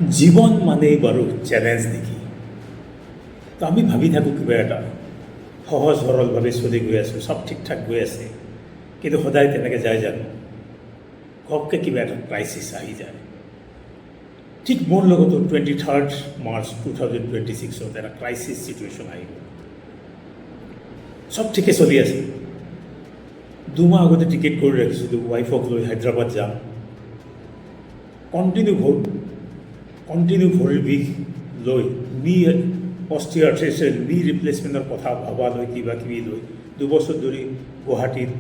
জীৱন মানেই বাৰু চেলেঞ্জ নেকি? তো আমি ভাবি থাকোঁ কিবা এটা সহজ সৰলভাৱে চলি গৈ আছোঁ, চব ঠিক ঠাক গৈ আছে, কিন্তু সদায় তেনেকৈ যায় জানো? ঘপকৈ কিবা এটা ক্ৰাইচিছ আহি যায়। ঠিক মোৰ লগতো 23 মাৰ্চ 2026 এটা ক্ৰাইচিছ চিটুৱেশ্যন আহি গ'ল। চব ঠিকে চলি আছে, 2 মাহ আগতে টিকেট কৰি ৰাখিছিলোঁ ৱাইফক লৈ হায়দৰাবাদ যাম। কণ্টিনিউ ভৰিৰ বিষ লৈ নি অষ্টিঅআৰ্থ্ৰাইটিছ নি ৰিপ্লেচমেণ্টৰ কথা ভবা লৈ কিবা কিবি লৈ 2 বছৰ ধৰি গুৱাহাটীত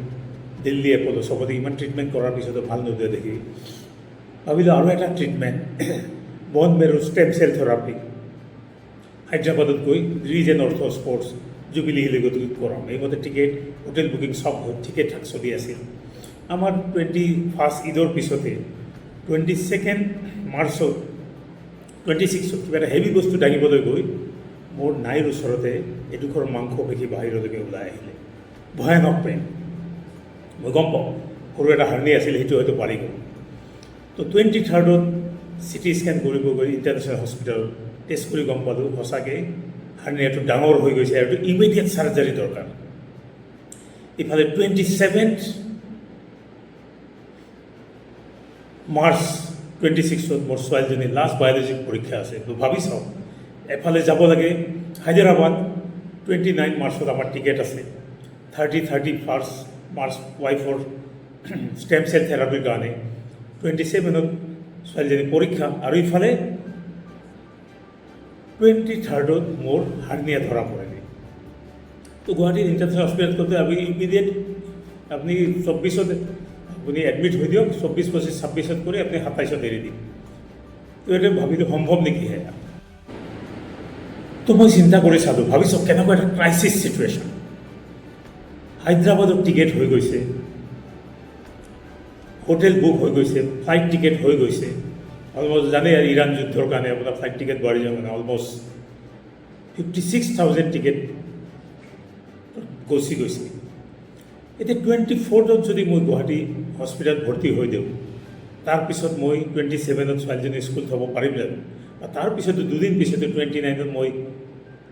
দিল্লী এপলো চবতে ইমান ট্ৰিটমেণ্ট কৰাৰ পিছতো ভাল নোযোৱা দেখি ভাবিলোঁ আৰু এটা ট্ৰিটমেণ্ট বন মেৰু ষ্টেম চেল থেৰাপি হায়দৰাবাদত গৈ ৰিজ এণ্ড অৰ্থ স্পৰ্টছ জুবিলি হিললৈ কৰাম। এইমতে টিকেট হোটেল বুকিং চব ঠিকে ঠাক চলি আছিল। আমাৰ 21 ঈদৰ পিছতে 22 মাৰ্চত 26 কিবা এটা হেভি বস্তু দাঙিবলৈ গৈ মোৰ নাইৰ ওচৰতে এডোখৰ মাংস পেশী বাহিৰলৈকে ওলাই আহিলে। ভয়ানক পেইন, মই গম পাওঁ সৰু এটা হাৰ্ণি আছিল, সেইটো হয়তো পাৰি গ'ল। তো 23 চিটি স্কেন কৰিব গৈ ইণ্টাৰনেশ্যনেল হস্পিটেল টেষ্ট কৰি গম পালোঁ সঁচাকৈ হাৰ্ণিয়াটো ডাঙৰ হৈ গৈছে আৰু ইমিডিয়েট চাৰ্জাৰী দৰকাৰ। ইফালে 27 মাৰ্চ 26 মোৰ ছোৱালীজনীৰ লাষ্ট বায়'লজিক পৰীক্ষা আছে। তো ভাবি চাওঁ, এফালে যাব লাগে হায়দৰাবাদ, 29 মাৰ্চত আমাৰ টিকেট আছে, 31 মাৰ্চ ৱাইফৰ ষ্টেম চেল থেৰাপিৰ কাৰণে, 27 ছোৱালীজনীৰ পৰীক্ষা, আৰু ইফালে 23 মোৰ হাৰ্ণিয়া ধৰা পৰেগৈ। তো গুৱাহাটীৰ ইণ্টাৰনেশ্যনেল হস্পিটেলত কৈছে আপুনি ইমিডিয়েট আপুনি 24 আপুনি এডমিট হৈ দিয়ক, 24, 25, 26 কৰি আপুনি 27 এৰি দিম। তো এইটো ভাবিলোঁ সম্ভৱ নেকি সেয়া। তো মই চিন্তা কৰি চালোঁ, ভাবিছোঁ কেনেকুৱা এটা ক্ৰাইচিছ চিটুৱেশ্যন। হায়দৰাবাদত টিকেট হৈ গৈছে, হোটেল বুক হৈ গৈছে, ফ্লাইট টিকেট হৈ গৈছে, অলমষ্ট জানেই আৰু ইৰাণ যুদ্ধৰ কাৰণে আপোনাৰ ফ্লাইট টিকেট বাঢ়ি যোৱাৰ কাৰণে অলমষ্ট 56,000 টিকেট গুচি গৈছে। এতিয়া 24 যদি মই গুৱাহাটী হস্পিটেলত ভৰ্তি হৈ দিওঁ, তাৰপিছত মই 27 ছোৱালীজনী স্কুল থ'ব পাৰিম জানো? তাৰপিছতো 2 দিন পিছতে 29 মই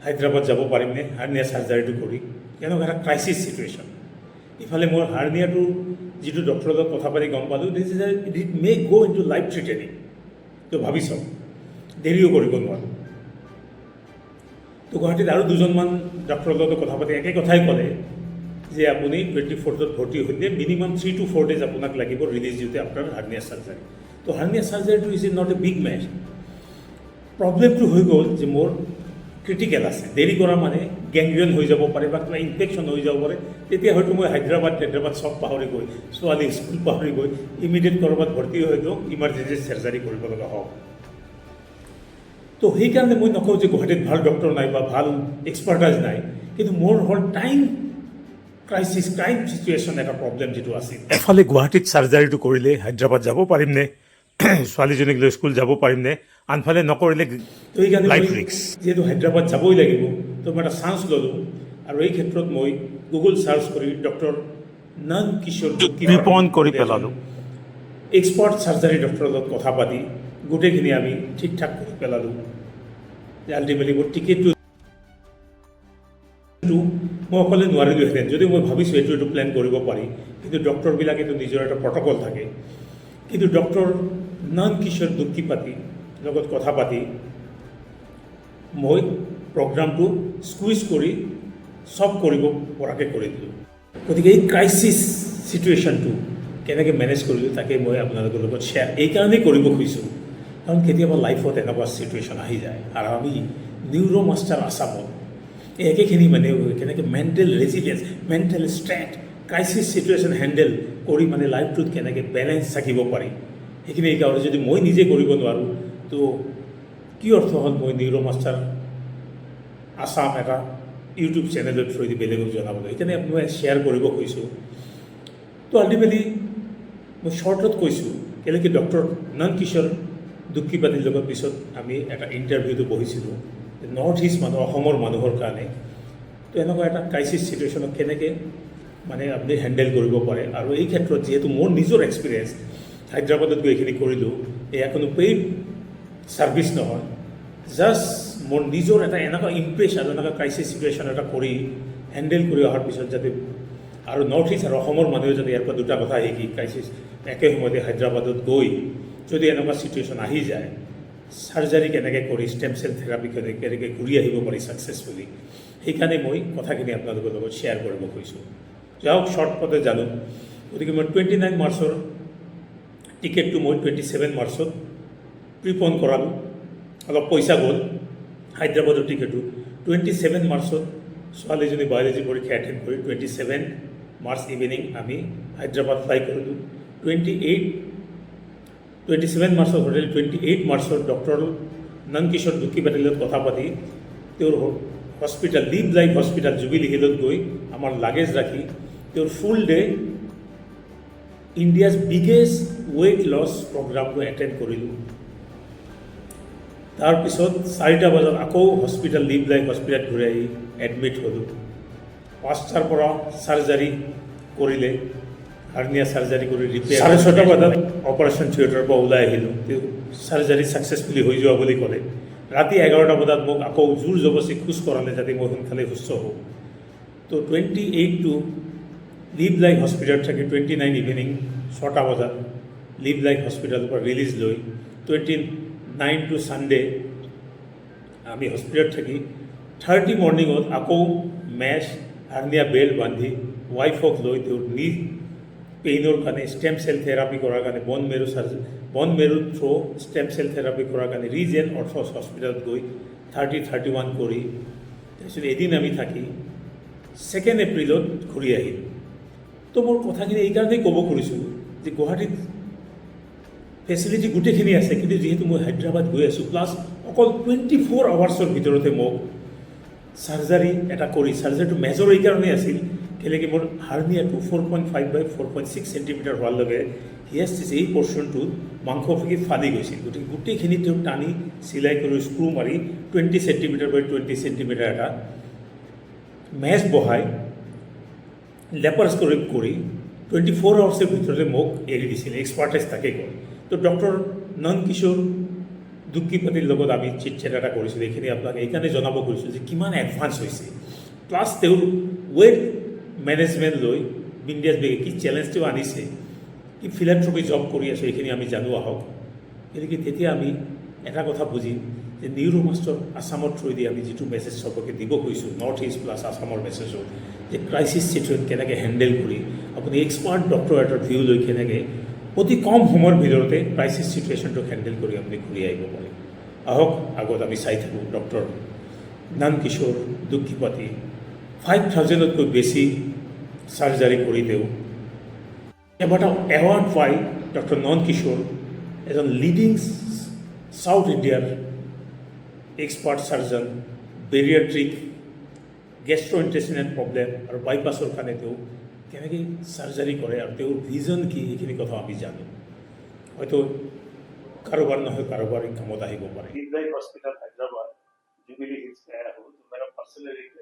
হায়দৰাবাদ যাব পাৰিমনে হাৰ্ণিয়া চাৰ্জাৰীটো কৰি? কেনেকুৱা এটা ক্ৰাইচিছ চিটুৱেশ্যন। ইফালে মোৰ হাৰ্ণিয়াটো যিটো ডক্টৰৰ লগত কথা পাতি গম পালোঁ, ইট মে গ' ইন টু লাইফ থ্ৰেটেনিং। তো ভাবি চাওক, দেৰিও কৰিব নোৱাৰোঁ। তো গুৱাহাটীত আৰু 2জনমান ডক্টৰৰ লগত কথা পাতি একে কথাই ক'লে যে আপুনি 24 ভৰ্তি হৈ দিয়ে, মিনিমাম 3 to 4 days আপোনাক লাগিব ৰিলিজ দিওঁতে আপোনাৰ হাৰ্ণিয়া চাৰ্জাৰী। তো হাৰ্ণিয়া চাৰ্জাৰীটো is not a big mess. প্ৰব্লেমটো হৈ গ'ল যে মোৰ ক্ৰিটিকেল আছে, দেৰি কৰা মানে গেংগ্ৰিয়ন হৈ যাব পাৰে বা কিবা ইনফেকশ্যন হৈ যাব পাৰে। তেতিয়া হয়তো মই হায়দৰাবাদ চব পাহৰি গৈ, ছোৱালী স্কুল পাহৰি গৈ ইমিডিয়েট ক'ৰবাত ভৰ্তি হৈ গৈ ইমাৰ্জেঞ্চি চাৰ্জাৰী কৰিব লগা হওক। তো সেইকাৰণে মই নকওঁ যে গুৱাহাটীত ভাল ডক্টৰ নাই বা ভাল এক্সপাৰ্টাইজ নাই, কিন্তু মোৰ হ'ল টাইম চিটুৱেশ্যন এটা প্ৰব্লেম যিটো আছিল। এফালে গুৱাহাটীত চাৰ্জাৰীটো কৰিলে হায়দৰাবাদ যাব পাৰিমনে, ছোৱালীজনীক লৈ স্কুল যাব পাৰিমনে, আনফালে নকৰিলে তো সেইকাৰণে লাইফ ৰিস্ক। যিহেতু হায়দৰাবাদ যাবই লাগিব, তো মই এটা চান্স ল'লোঁ, আৰু এই ক্ষেত্ৰত মই গুগল চাৰ্চ কৰি ডক্টৰ নন্দ কিশোৰ কৃপন কৰি পেলালোঁ। এক্সপাৰ্ট চাৰ্জাৰী ডক্টৰৰ লগত কথা পাতি গোটেইখিনি আমি ঠিক ঠাক কৰি পেলালোঁ। আল্টিমেটলি মোৰ টিকেটটো মই অকলে নোৱাৰিলোঁহেঁতেন, যদি মই ভাবিছোঁ এইটো প্লেন কৰিব পাৰি, কিন্তু ডক্টৰবিলাকেতো নিজৰ এটা প্ৰট'কল থাকে। কিন্তু ডক্টৰ নন্দ কিশোৰ দুক্কিপাতিৰ লগত কথা পাতি মই প্ৰগ্ৰামটো স্কুইজ কৰি চব কৰিব পৰাকৈ কৰি দিলোঁ। গতিকে এই ক্ৰাইচিছ চিটুৱেশ্যনটো কেনেকৈ মেনেজ কৰিলোঁ তাকে মই আপোনালোকৰ লগত শ্বেয়াৰ এইকাৰণেই কৰিব খুজিছোঁ, কাৰণ কেতিয়াবা লাইফত এনেকুৱা চিটুৱেশ্যন আহি যায়, আৰু আমি নিউৰ' মাষ্টাৰ আছামত এই একেখিনি মানে কেনেকৈ mental resilience, mental strength, crisis situation handle কৰি মানে লাইফটোত কেনেকৈ বেলেঞ্চ থাকিব পাৰি, সেইখিনি এইকাৰণে যদি মই নিজে কৰিব নোৱাৰোঁ তো কি অৰ্থ হ'ল মই নিউৰ' মাষ্টাৰ আছাম এটা ইউটিউব চেনেলৰ থ্ৰুদি বেলেগক জনাবলৈ। সেইকাৰণে মই শ্বেয়াৰ কৰিব খুজিছোঁ। তো আল্টিমেটলি মই শ্বৰ্টত কৈছোঁ, কেলেকি ডক্টৰ নন্দ কিশোৰ দুক্কিপাতিৰ লগত পিছত আমি এটা ইণ্টাৰভিউটো বহিছিলোঁ নৰ্থ ইষ্ট মানুহ, অসমৰ মানুহৰ কাৰণে। তো এনেকুৱা এটা ক্ৰাইচিছ চিটুৱেশ্যনক কেনেকৈ মানে আপুনি হেণ্ডেল কৰিব পাৰে, আৰু এই ক্ষেত্ৰত যিহেতু মোৰ নিজৰ এক্সপিৰিয়েঞ্চ হায়দৰাবাদত গৈ এইখিনি কৰিলোঁ, এয়া কোনো পেইড ছাৰ্ভিচ নহয়, জাষ্ট মোৰ নিজৰ এটা এনেকুৱা ইম্প্ৰেছ আৰু এনেকুৱা ক্ৰাইচিছ চিটুৱেশ্যন এটা কৰি হেণ্ডেল কৰি অহাৰ পিছত যাতে আৰু নৰ্থ ইষ্ট আৰু অসমৰ মানুহে যদি ইয়াৰ পৰা দুটা কথা শিকি ক্ৰাইচিছ একে সময়তে হায়দৰাবাদত গৈ যদি এনেকুৱা চিটুৱেশ্যন আহি যায়, চাৰ্জাৰী কেনেকৈ কৰি ষ্টেম চেল থেৰাপি কেনেকৈ ঘূৰি আহিব পাৰি ছাকচেছফুলি, সেইকাৰণে মই কথাখিনি আপোনালোকৰ লগত শ্বেয়াৰ কৰিব খুজিছোঁ। যাওক শ্বৰ্টকটে জানো। গতিকে মই 29 মাৰ্চৰ টিকেটটো মই 27 মাৰ্চত প্ৰিপন কৰালোঁ, অলপ পইচা গ'ল হায়দৰাবাদৰ টিকেটটো। 27 মাৰ্চত ছোৱালীজনী বায়'লজি পৰীক্ষা এটেণ্ড কৰি 27 মাৰ্চ ইভিনিং আমি হায়দৰাবাদ ফ্লাই কৰিলোঁ। 27 মাৰ্চত হোটেল 28 মাৰ্চত ডক্টৰ নন্দকিশোৰ দুক্কি পাটিলত কথা পাতি তেওঁৰ hospital live life hospital Jubilee হিলত গৈ আমাৰ লাগেজ ৰাখি তেওঁৰ full day India's biggest weight loss প্ৰগ্ৰামটো এটেণ্ড কৰিলোঁ। তাৰপিছত 4টা বজাত আকৌ হস্পিটেল লিভ লাইফ হস্পিটেল ঘূৰি আহি এডমিট হ'লোঁ। 5টাৰ পৰা চাৰ্জাৰী কৰিলে, হাৰ্নিয়া চাৰ্জাৰী কৰি ৰিপেয়াৰ। 6:30 বজাত অপাৰেশ্যন থিয়েটাৰৰ পৰা ওলাই আহিলোঁ। তেওঁ চাৰ্জাৰী ছাকচেছফুলি হৈ যোৱা বুলি ক'লে। ৰাতি 11টা বজাত মোক আকৌ জোৰ জবৰদস্তি খোজ কৰালে যাতে মই সোনকালে সুস্থ হওঁ। তো 28 টু লিভ লাইফ হস্পিটেলত থাকি 29 ইভিনিং 6টা বজাত লিভ লাইফ হস্পিটেলৰ পৰা ৰিলিজ লৈ 29 টু ছানডে আমি হস্পিটেলত থাকি 30 মৰ্ণিঙত আকৌ মেছ হাৰ্নিয়া বেল্ট বান্ধি ৱাইফক লৈ তেওঁৰ নি পেইনৰ কাৰণে ষ্টেম চেল থেৰাপি কৰাৰ কাৰণে বন মেৰু থ্ৰু ষ্টেম চেল থেৰাপি কৰাৰ কাৰণে ৰিজেন অৰ্থছ হস্পিটেলত গৈ 31 কৰি তাৰপিছত এদিন আমি থাকি 2 এপ্ৰিলত ঘূৰি আহিলোঁ। তো মোৰ কথাখিনি এইকাৰণেই ক'ব খুজিছোঁ যে গুৱাহাটীত ফেচিলিটি গোটেইখিনি আছে, কিন্তু যিহেতু মই হায়দৰাবাদ গৈ আছোঁ, প্লাছ অকল 24 আৱাৰ্ছৰ ভিতৰতে মোক চাৰ্জাৰী এটা কৰি, চাৰ্জাৰীটো মেজৰ এইকাৰণেই আছিল কেলেকি মোৰ হাৰ্নিয়াটো 4.5 by 4.6 চেণ্টিমিটাৰ হোৱাৰ লগে হিয়াষ্টিছ এই পৰ্চনটোত মাংসপেশী ফালি গৈছিল। গতিকে গোটেইখিনি তেওঁ টানি চিলাই কৰি স্ক্ৰু মাৰি 20 চেণ্টিমিটাৰ বাই 20 চেণ্টিমিটাৰ এটা মেছ বহাই লেপাৰস্কোপিক কৰি 24 আৱাৰ্ছৰ ভিতৰতে মোক এৰি দিছিল। এক্সপাৰ্টাইজ তাকে কয়। তো ডক্টৰ নন্দকিশোৰ দুক্কি পাটিৰ লগত আমি চিট চেট এটা কৰিছিলোঁ। এইখিনি আপোনাক এইকাৰণে জনাব খুজিছোঁ যে কিমান এডভান্স হৈছে, প্লাছ তেওঁৰ ৱেট মেনেজমেণ্ট লৈ বিন্দিয়াছ বেগে কি চেলেঞ্জ তেওঁ আনিছে, কি ফিলান্থ্ৰপি জব কৰি আছে, এইখিনি আমি জানো আহক। গতিকে তেতিয়া আমি এটা কথা বুজিম যে নিউৰো মাষ্টৰ আছামৰ থ্ৰুদি আমি যিটো মেছেজ চবকে দিব খুজিছোঁ, নৰ্থ ইষ্ট প্লাছ আছামৰ মেছেজত, যে ক্ৰাইচিছ চিটুৱেশ্যন কেনেকৈ হেণ্ডেল কৰি আপুনি এক্সপাৰ্ট ডক্টৰ এটাৰ ভিউ লৈ কেনেকৈ অতি কম সময়ৰ ভিতৰতে ক্ৰাইচিছ চিটুৱেশ্যনটো হেণ্ডেল কৰি আপুনি ঘূৰি আহিব পাৰে। আহক আগত আমি চাই থাকোঁ ডক্টৰ নন্দকিশোৰ দুক্কি পাটি 5,000তকৈ বেছি চাৰ্জাৰী কৰি তেওঁ কেইবাটাও এৱাৰ্ড পাই ডক্টৰ নন্দকিশোৰ এজন লিডিং চাউথ ইণ্ডিয়াৰ এক্সপাৰ্ট চাৰ্জন, বেৰিয়াট্ৰিক, গেষ্ট্ৰইণ্টেষ্টিনেল প্ৰব্লেম আৰু বাইপাছৰ কাৰণে তেওঁ কেনেকৈ চাৰ্জাৰী কৰে আৰু তেওঁৰ ভিজন কি, এইখিনি কথা আমি জানো। হয়তো কাৰোবাৰ নহয় কাৰোবাৰ কামত আহিব পাৰে। Live life hospital Hyderabad Jubilee Hills में आया हूँ, तो मेरा पर्सनल एक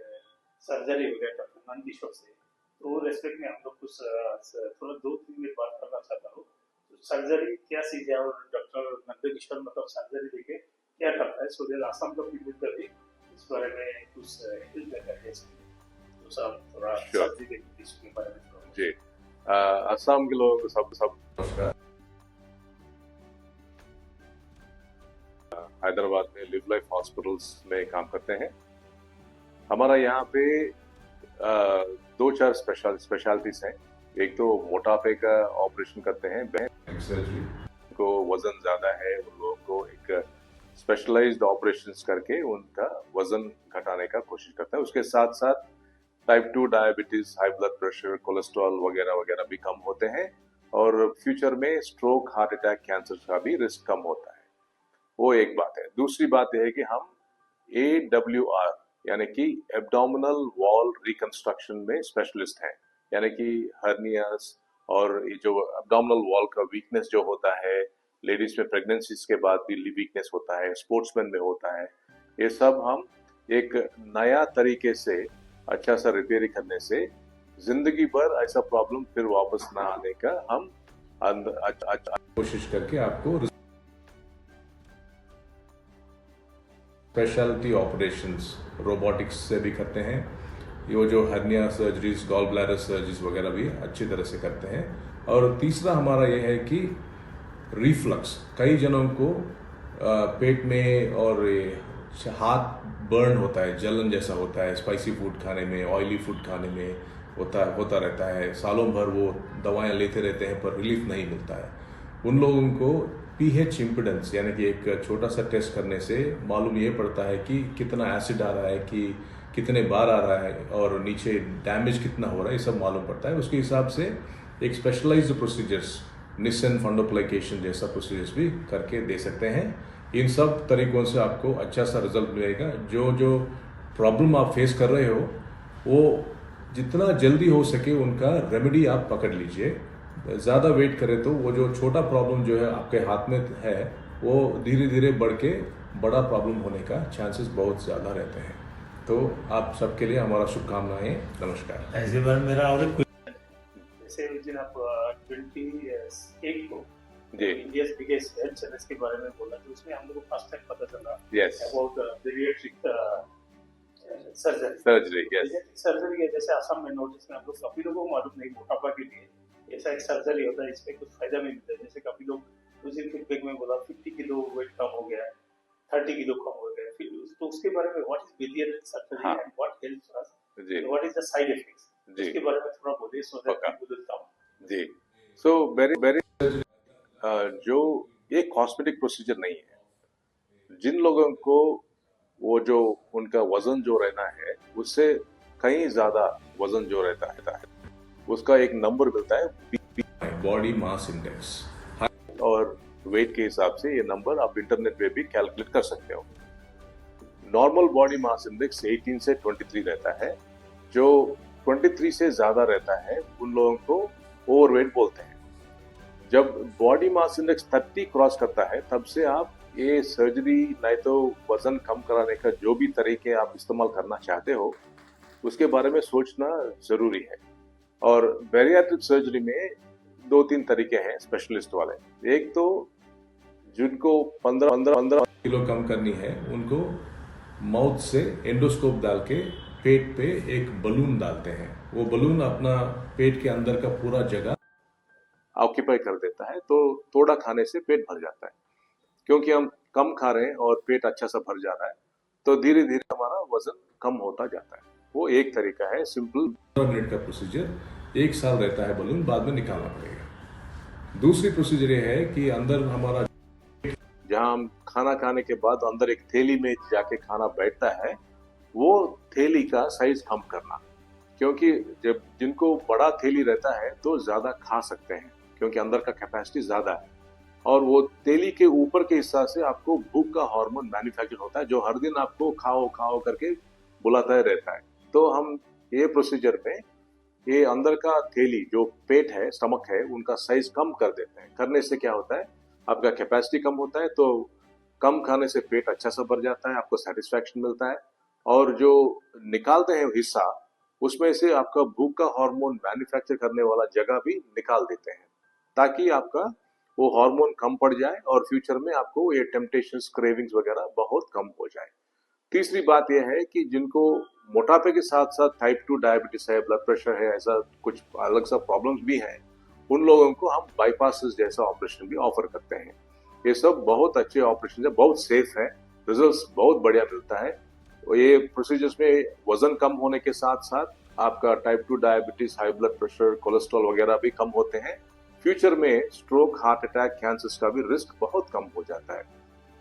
सर्जरी हो गया डॉक्टर नंदकिशोर से। तो वो रेस्पेक्ट में हम लोग कुछ थोड़ा 2-3 मिनट बात करना चाहता हूँ। तो सर्जरी क्या चीज़ है और डॉक्टर नंदकिशोर मतलब सर्जरी देके क्या करता है, सोडियल आसाम का पीपल का भी इस बारे में कुछ हेल्प करिए। तो सब थोड़ा सर्जरी के बारे में जी असम के लोगों को सब नमस्कार। हैदराबाद में लिव लाइफ हॉस्पिटल्स में काम करते हैं। हमारा यहाँ पे 2-4 स्पेशलिटीज हैं। एक तो मोटापे का ऑपरेशन करते हैं, को वजन ज्यादा है उन लोगों को एक स्पेशलाइज्ड ऑपरेशंस करके उनका वजन घटाने का कोशिश करते हैं। उसके साथ साथ type 2 diabetes, high blood pressure, cholesterol वगैरह वगैरह भी कम होते हैं और फ्यूचर में स्ट्रोक, हार्ट अटैक, कैंसर का भी रिस्क कम होता है। वो एक बात है। दूसरी बात यह है कि हम AWR यानी कि एब्डोमिनल वॉल रिकंस्ट्रक्शन में स्पेशलिस्ट हैं। यानी कि हर्नियास और ये जो एब्डोमिनल वॉल का वीकनेस जो होता है, लेडीज में प्रेगनेंसीज के बाद भी वीकनेस होता है, स्पोर्ट्समैन में होता है, ये सब हम एक नया तरीके से अच्छा सा रिपेयरिंग करने से जिंदगी भर ऐसा प्रॉब्लम फिर वापस ना आने का हम कोशिश करके आपको स्पेशलिटी ऑपरेशंस रोबोटिक्स से भी करते हैं। ये जो hernia surgeries, gall bladder surgeries वगैरह भी अच्छी तरह से करते हैं। और तीसरा हमारा ये है कि रिफ्लक्स, कई जनों को पेट में और हाथ बर्न होता है, जलन जैसा होता है, स्पाइसी फूड खाने में, ऑयली फूड खाने में होता रहता है। सालों भर वो दवाएं लेते रहते हैं पर रिलीफ नहीं मिलता है। उन लोगों को पीएच इम्पिडेंस यानी कि एक छोटा सा टेस्ट करने से मालूम ये पड़ता है कि कितना एसिड आ रहा है, कि कितने बार आ रहा है और नीचे डैमेज कितना हो रहा है, ये सब मालूम पड़ता है। उसके हिसाब से एक स्पेशलाइज्ड प्रोसीजर्स, निसन फंडोप्लाइकेशन जैसा प्रोसीजर्स भी करके दे सकते हैं। इन सब तरीकों से आपको अच्छा सा रिजल्ट मिलेगा। जो प्रॉब्लम आप फेस कर रहे हो वो जितना जल्दी हो सके उनका रेमेडी आप पकड़ लीजिए। ज़्यादा वेट करें तो वो जो छोटा प्रॉब्लम जो है आपके हाथ में है वो धीरे धीरे बढ़ के बड़ा प्रॉब्लम होने का चांसेस बहुत ज़्यादा रहते हैं। तो आप सबके लिए हमारा शुभकामनाएं। नमस्कार। ऐसे बार मेरा और जैसे उस दिन आप 28 को जी इंडिया बिगेस्ट हेल्थ सर्विस के बारे में बोला, तो उसमें हम लोग को फर्स्ट टाइम पता चला yes about bariatric surgery. Surgery है जैसे असम में नोटिस में हम लोग काफी लोगों को मालूम नहीं, मोटापा के लिए ऐसा एक सर्जरी होता है, इसमें कुछ फायदा भी मिलता है। जैसे काफी लोग उस दिन फीडबैक में बोला 50 किलो वेट कम हो गया, 30 किलो कम हो गया। फिर तो उसके बारे में what is bariatric surgery and what helps us, what is the side effects, इसके बारे में थोड़ा बोलिए so that people will come. जी सो वेरी जो ये कॉस्मेटिक प्रोसीजर नहीं है। जिन लोगों को वो जो उनका वजन जो रहना है उससे कहीं ज्यादा वजन जो रहता है उसका एक नंबर मिलता है, बॉडी मास इंडेक्स, और वेट के हिसाब से ये नंबर आप इंटरनेट पे भी कैलकुलेट कर सकते हो। नॉर्मल बॉडी मास इंडेक्स 18 से 23 रहता है। जो 23 से ज्यादा रहता है उन लोगों को ओवरवेट बोलते हैं। जब बॉडी मास इंडेक्स 30 क्रॉस करता है तब से आप ये सर्जरी नहीं तो वजन कम कराने का जो भी तरीके आप इस्तेमाल करना चाहते हो उसके बारे में सोचना जरूरी है। और बैरियाट्रिक सर्जरी में 2-3 तरीके हैं स्पेशलिस्ट वाले। एक तो जिनको 15 किलो कम करनी है उनको माउथ से एंडोस्कोप डाल के पेट पे एक बलून डालते हैं। वो बलून अपना पेट के अंदर का पूरा जगह ऑक्यूपाई कर देता है, तो थोड़ा खाने से पेट भर जाता है। क्योंकि हम कम खा रहे हैं और पेट अच्छा सा भर जा रहा है तो धीरे धीरे हमारा वजन कम होता जाता है। वो एक तरीका है सिंपल 15 मिनट का प्रोसीजर, 1 साल रहता है बलून, बाद में निकालना पड़ेगा। दूसरी प्रोसीजर ये है कि अंदर हमारा जहां हम खाना खाने के बाद अंदर एक थैली में जाके खाना बैठता है वो थैली का साइज कम करना। क्योंकि जब जिनको बड़ा थैली रहता है तो ज्यादा खा सकते हैं क्योंकि अंदर का कैपेसिटी ज्यादा है और वो थैली के ऊपर के हिस्सा से आपको भूख का हार्मोन मैन्युफैक्चर होता है जो हर दिन आपको खाओ खाओ करके बुलाता रहता है। तो हम ये प्रोसीजर में ये अंदर का थैली जो पेट है, स्टमक है, उनका साइज कम कर देते हैं। करने से क्या होता है आपका कैपेसिटी कम होता है तो कम खाने से पेट अच्छा सा भर जाता है, आपको सेटिस्फैक्शन मिलता है। और जो निकालते हैं हिस्सा उसमें से आपका भूख का हार्मोन मैन्युफैक्चर करने वाला जगह भी निकाल देते हैं ताकि आपका वो हार्मोन कम पड़ जाए और फ्यूचर में आपको ये टेम्पटेशंस, क्रेविंग्स वगैरह बहुत कम हो जाए। तीसरी बात यह है कि जिनको मोटापे के साथ साथ टाइप 2 डायबिटीज है, ब्लड प्रेशर है, ऐसा कुछ अलग सा प्रॉब्लम्स भी है, उन लोगों को हम बाईपासेस जैसा ऑपरेशन भी ऑफर करते हैं। ये सब बहुत अच्छे ऑपरेशन है, बहुत सेफ है, रिजल्ट बहुत बढ़िया मिलता है। ये प्रोसीजर्स में वजन कम होने के साथ साथ आपका type 2 diabetes, high blood pressure, cholesterol वगैरह भी कम होते हैं। फ्यूचर में स्ट्रोक, हार्ट अटैक, कैंसर का भी रिस्क बहुत कम हो जाता है।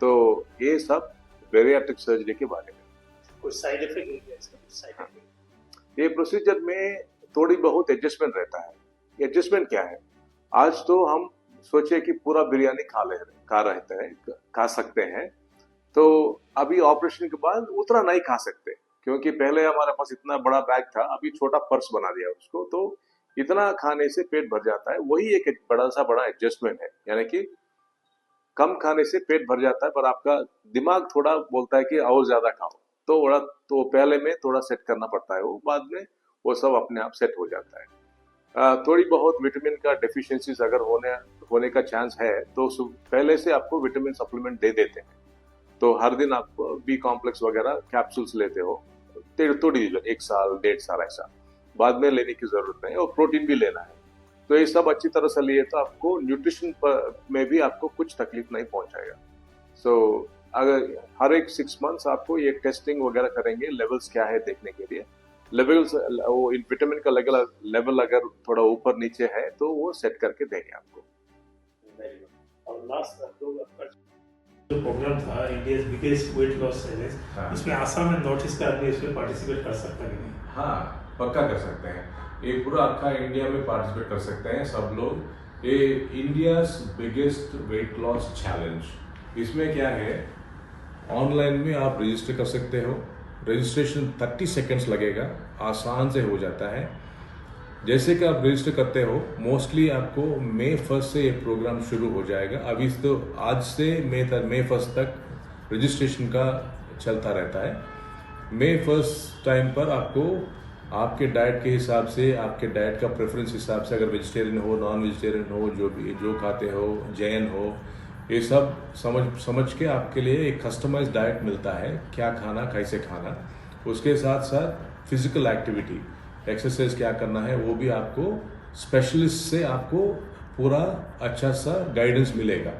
तो ये सब बैरियाट्रिक सर्जरी के बारे में। कुछ साइड इफेक्ट है क्या इसका? कुछ साइड इफेक्ट ये प्रोसीजर में थोड़ी बहुत एडजस्टमेंट रहता है। एडजस्टमेंट क्या है, आज तो हम सोचे कि पूरा बिरयानी खा सकते हैं, तो अभी ऑपरेशन के बाद उतना नहीं खा सकते क्योंकि पहले हमारे पास इतना बड़ा बैग था, अभी छोटा पर्स बना दिया उसको, तो इतना खाने से पेट भर जाता है। वही एक बड़ा एडजस्टमेंट है, यानी कि कम खाने से पेट भर जाता है पर आपका दिमाग थोड़ा बोलता है कि और ज्यादा खाओ, तो पहले में थोड़ा सेट करना पड़ता है, वो बाद में वो सब अपने आप सेट हो जाता है। थोड़ी बहुत विटामिन का डेफिशिएंसीज अगर होने का चांस है तो पहले से आपको विटामिन सप्लीमेंट दे देते हैं। तो हर दिन आप बी कॉम्प्लेक्स वगैरह कैप्सूल्स लेते हो थोड़ी 1 साल 1.5 साल ऐसा, बाद में लेने की जरूरत नहीं, और प्रोटीन भी लेना है। तो ये सब अच्छी तरह से लिए तो आपको न्यूट्रिशन में भी आपको कुछ तकलीफ नहीं पहुंचाएगा। सो अगर हर एक 6 मंथ्स आपको ये टेस्टिंग वगैरह करेंगे, लेवल्स क्या है देखने के लिए। लेवल्स वो विटामिन का लेवल अगर थोड़ा ऊपर नीचे है तो वो सेट करके देंगे आपको। और लास्ट जो प्रोग्राम था India biggest weight loss challenge, हाँ। इसमें आसाम एंड नॉर्थ ईस्ट का आदमी इसमें पार्टिसिपेट कर सकता है कि नहीं? हाँ, पक्का कर सकते हैं। ये पूरा अक्खा इंडिया में पार्टिसिपेट कर सकते हैं सब लोग। ये India's biggest weight loss challenge. इसमें क्या है, ऑनलाइन में आप रजिस्टर कर सकते हो। रजिस्ट्रेशन 30 सेकेंड्स लगेगा, आसान से हो जाता है। जैसे कि आप रजिस्टर करते हो, मोस्टली आपको मई 1 से ये प्रोग्राम शुरू हो जाएगा। अभी तो आज से मई 1 तक रजिस्ट्रेशन का चलता रहता है। मई 1 टाइम पर आपको आपके डाइट के हिसाब से, आपके डाइट का प्रेफरेंस हिसाब से, अगर वेजिटेरियन हो, नॉन वेजिटेरियन हो, जो खाते हो, जैन हो, ये सब समझ के आपके लिए एक कस्टमाइज डाइट मिलता है, क्या खाना, कैसे खाना। उसके साथ साथ फिजिकल एक्टिविटी, एक्सरसाइज क्या करना है, वो भी आपको स्पेशलिस्ट से आपको पूरा अच्छा सा गाइडेंस मिलेगा।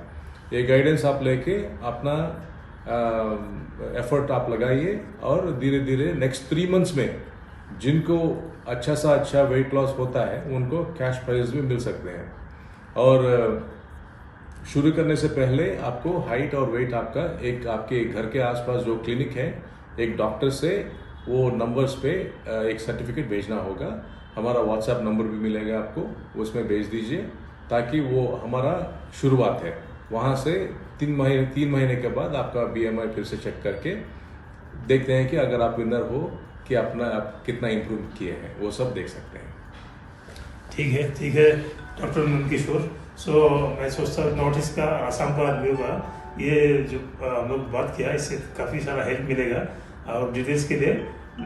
ये गाइडेंस आप लेके अपना एफर्ट आप लगाइए, और धीरे धीरे नेक्स्ट 3 मंथ्स में जिनको अच्छा वेट लॉस होता है उनको कैश प्राइज भी मिल सकते हैं। और शुरू करने से पहले आपको हाइट और वेट आपका एक आपके घर के आसपास जो क्लिनिक है, एक डॉक्टर से वो नंबर्स पे एक सर्टिफिकेट भेजना होगा। हमारा व्हाट्सएप नंबर भी मिलेगा आपको, उसमें भेज दीजिए, ताकि वो हमारा शुरुआत है। वहाँ से 3 महीने के बाद आपका BMI फिर से चेक करके देखते हैं कि अगर आप विनर हो कि आप कितना इम्प्रूव किए हैं, वो सब देख सकते हैं। ठीक है डॉक्टर नंदकिशोर। सो मैं सोचता हूँ नॉर्थ ईस्ट का, आसाम का आदमियों का ये जो हम लोग बात किया, इससे काफ़ी सारा हेल्प मिलेगा। और डिटेल्स के लिए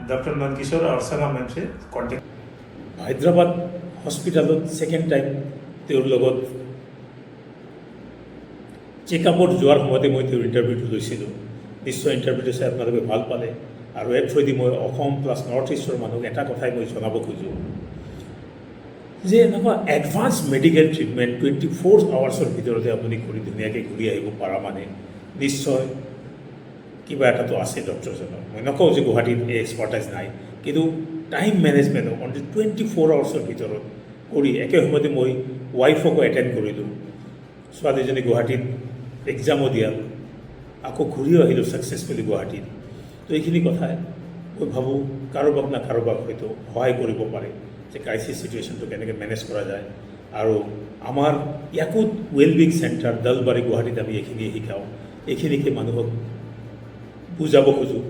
डॉक्टर नंदकिशोर और अर्चना मैम से कॉन्टेक्ट। হায়দৰাবাদ হস্পিটেলত ছেকেণ্ড টাইম তেওঁৰ লগত চেকআপত যোৱাৰ সময়তে মই তেওঁৰ ইণ্টাৰভিউটো লৈছিলোঁ। নিশ্চয় ইণ্টাৰভিউটো চাই আপোনালোকে ভাল পালে। আৰু এক থ্ৰুদি মই অসম প্লাছ নৰ্থ ইষ্টৰ মানুহক এটা কথাই মই জনাব খোজোঁ যে এনেকুৱা এডভান্স মেডিকেল ট্ৰিটমেণ্ট 24 আৱাৰ্ছৰ ভিতৰতে আপুনি কৰি ধুনীয়াকৈ ঘূৰি আহিব পৰা মানে নিশ্চয় কিবা এটাতো আছে ডক্টৰজনৰ। মই নকওঁ যে গুৱাহাটীত এই এক্সপাৰ্টাইজ নাই, কিন্তু টাইম মেনেজমেণ্টক অনলি 24 আৱাৰ্ছৰ ভিতৰত কৰি একে সময়তে মই ৱাইফকো এটেণ্ড কৰিলোঁ। ছোৱালীজনী গুৱাহাটীত এক্সামো দিয়াল, আকৌ ঘূৰিও আহিলোঁ ছাকচেছফুলি গুৱাহাটীত। তো এইখিনি কথাই মই ভাবোঁ কাৰোবাক না কাৰোবাক হয়তো সহায় কৰিব পাৰে যে ক্ৰাইচিছ চিটুৱেশ্যনটো কেনেকৈ মেনেজ কৰা যায়। আৰু আমাৰ ইয়াকো ৱেলবিং চেণ্টাৰ দলবাৰী গুৱাহাটীত আমি এইখিনিয়ে শিকাওঁ। এইখিনিকে মানুহক বুজাব খোজোঁ,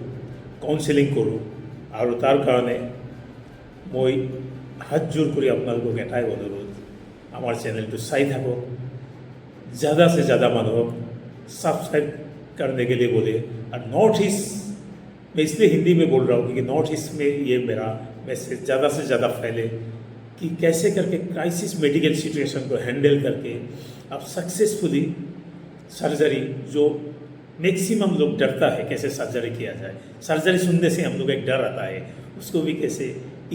কাউন্সেলিং কৰোঁ। আৰু তাৰ কাৰণে মই হাত জোৰ কৰি আপোনালোকক এটাই অনুৰোধ, আমাৰ চেনেলটো চাই থাকক, ज़्यादा से ज़्यादा মানুহক सब्सक्राइब करने के लिए बोले। और नॉर्थ ईस्ट मैं इसलिए हिंदी में बोल रहा हूँ क्योंकि नॉर्थ ईस्ट में ये मेरा मैसेज ज़्यादा से ज़्यादा फैले कि कैसे करके क्राइसिस मेडिकल सिचुएशन को हैंडल करके आप सक्सेसफुली सर्जरी, जो मैक्सिमम लोग डरता है कैसे सर्जरी किया जाए, सर्जरी सुनने से हम लोग एक डर आता है, उसको भी कैसे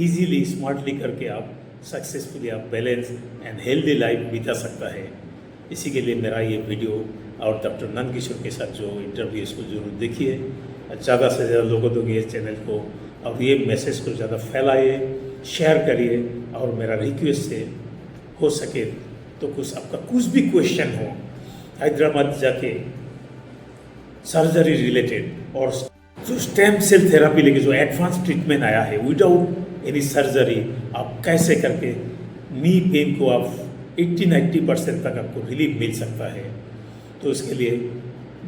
इजीली स्मार्टली करके आप सक्सेसफुली आप बैलेंस एंड हेल्दी लाइफ बिता सकता है। इसी के लिए मेरा ये वीडियो और डॉक्टर नंदकिशोर के साथ जो इंटरव्यू, इसको ज़रूर देखिए, ज़्यादा से ज़्यादा लोगों को ये चैनल को और ये मैसेज को ज़्यादा फैलाइए, शेयर करिए। और मेरा रिक्वेस्ट है, हो सके तो कुछ आपका कुछ भी क्वेश्चन हो हैदराबाद जाके सर्जरी रिलेटेड और जो स्टेम सेल थेरापी लेके जो एडवांस ट्रीटमेंट आया है विदाउट एनी सर्जरी, आप कैसे करके नी पेन को आप 80-90% तक आपको रिलीफ मिल सकता है। तो इसके लिए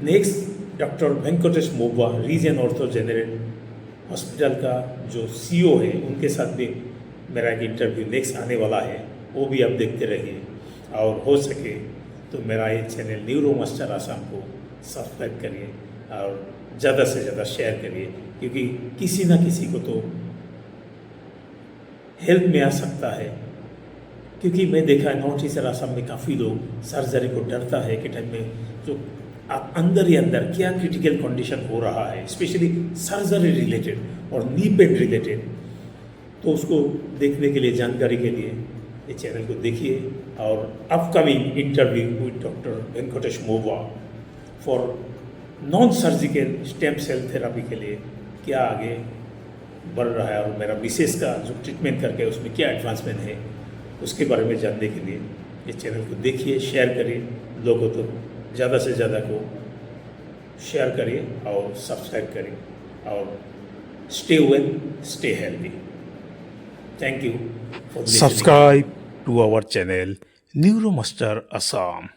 नेक्स्ट डॉक्टर वेंकटेश मोबा रीजन ऑर्थो जनरल हॉस्पिटल का जो CEO है, उनके साथ भी मेरा एक इंटरव्यू नेक्स्ट आने वाला है, वो भी आप देखते रहिए। और हो सके तो मेरा ये चैनल न्यूरो मास्टर आसाम को सब्सक्राइब करिए और ज़्यादा से ज़्यादा शेयर करिए, क्योंकि किसी ना किसी को तो हेल्प में आ सकता है। क्योंकि मैं देखा है नॉर्थ ईस्ट और आसाम में काफ़ी लोग सर्जरी को डरता है कि टाइम में जो अंदर ही अंदर क्या क्रिटिकल कंडीशन हो रहा है, स्पेशली सर्जरी रिलेटेड और नी पेन रिलेटेड, तो उसको देखने के लिए, जानकारी के लिए ये चैनल को देखिए। और upcoming interview with doctor Venkatesh Mowa for non surgical stem cell therapy के लिए क्या आगे बढ़ रहा है और मेरा विशेष का जो ट्रीटमेंट करके उसमें क्या एडवांसमेंट है, उसके बारे में जानने के लिए ये चैनल को देखिए, शेयर करिए, लोगों तो ज़्यादा से ज़्यादा को शेयर करिए और सब्सक्राइब करिए और stay well, stay healthy. Thank you for Subscribe to our channel Neuromaster Assam.